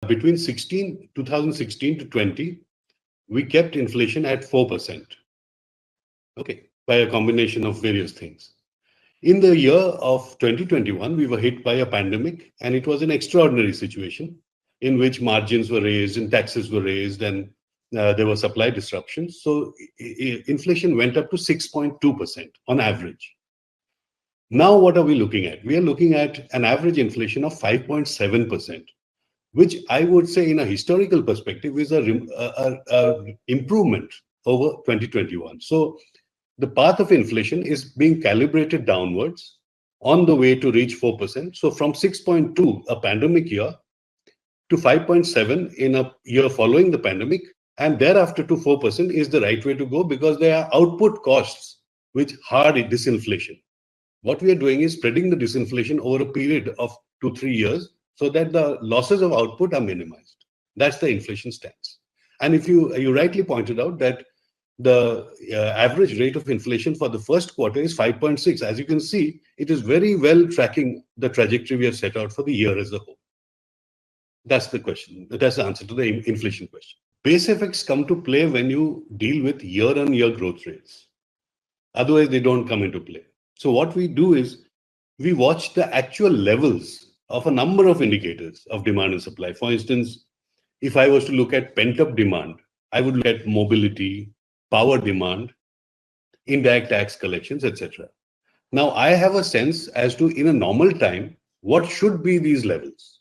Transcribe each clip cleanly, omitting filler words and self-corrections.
between 2016 to 20, we kept inflation at 4%. Okay, by a combination of various things. In the year of 2021, we were hit by a pandemic, and it was an extraordinary situation in which margins were raised and taxes were raised, and there were supply disruptions. So inflation went up to 6.2% on average. Now, what are we looking at? We are looking at an average inflation of 5.7%, which I would say in a historical perspective is a improvement over 2021. So the path of inflation is being calibrated downwards on the way to reach 4%. So from 6.2, a pandemic year, to 5.7 in a year following the pandemic, and thereafter to 4% is the right way to go, because there are output costs which hard disinflation. What we are doing is spreading the disinflation over a period of 2-3 years so that the losses of output are minimized. That's the inflation stance. And if you rightly pointed out that the average rate of inflation for the first quarter is 5.6. As you can see, it is very well tracking the trajectory we have set out for the year as a whole. That's the question. That's the answer to the inflation question. Base effects come to play when you deal with year-on-year growth rates. Otherwise, they don't come into play. So what we do is we watch the actual levels of a number of indicators of demand and supply. For instance, if I was to look at pent-up demand, I would look at mobility, power demand, indirect tax collections, etc. Now, I have a sense as to, in a normal time, what should be these levels.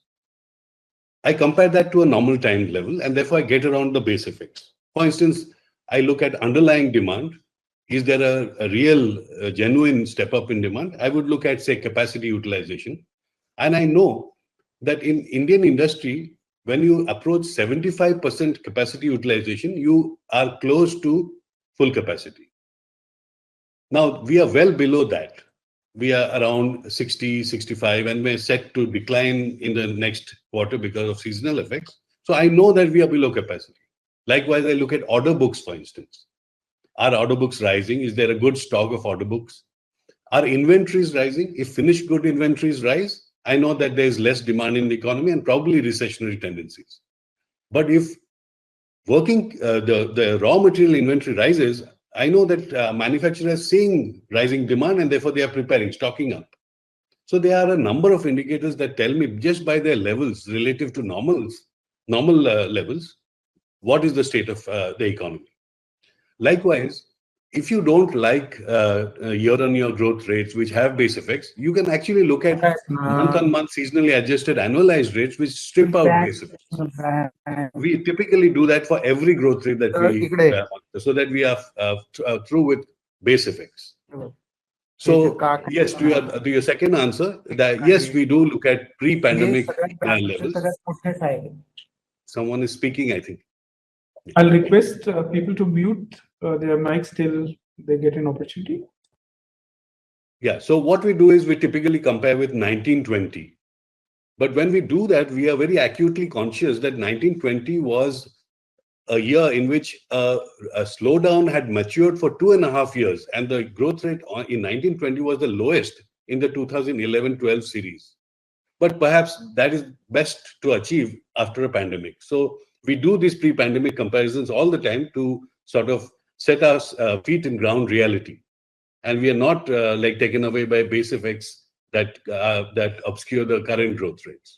I compare that to a normal time level, and therefore I get around the base effects. For instance, I look at underlying demand. Is there a real, genuine step up in demand? I would look at, say, capacity utilization. And I know that in Indian industry, when you approach 75% capacity utilization, you are close to full capacity. Now, we are well below that. We are around 60, 65, and we're set to decline in the next quarter because of seasonal effects. So I know that we are below capacity. Likewise, I look at order books, for instance. Are order books rising? Is there a good stock of order books? Are inventories rising? If finished good inventories rise, I know that there is less demand in the economy and probably recessionary tendencies. But if the raw material inventory rises, I know that manufacturers are seeing rising demand and therefore they are preparing, stocking up. So there are a number of indicators that tell me just by their levels relative to normal levels, what is the state of the economy. Likewise, if you don't like year-on-year growth rates which have base effects, you can actually look at month-on-month seasonally adjusted annualized rates which strip out base effects. We typically do that for every growth rate that we so that we are through with base effects. So yes, to your second answer, that yes, we do look at pre-pandemic levels. Someone is speaking, I think. I'll request people to mute their mics till they get an opportunity. Yeah, so what we do is we typically compare with 1920. But when we do that, we are very acutely conscious that 1920 was a year in which a slowdown had matured for 2.5 years. And the growth rate in 1920 was the lowest in the 2011-12 series. But perhaps that is best to achieve after a pandemic. So we do these pre-pandemic comparisons all the time to sort of set our feet in ground reality. And we are not like taken away by base effects that obscure the current growth rates.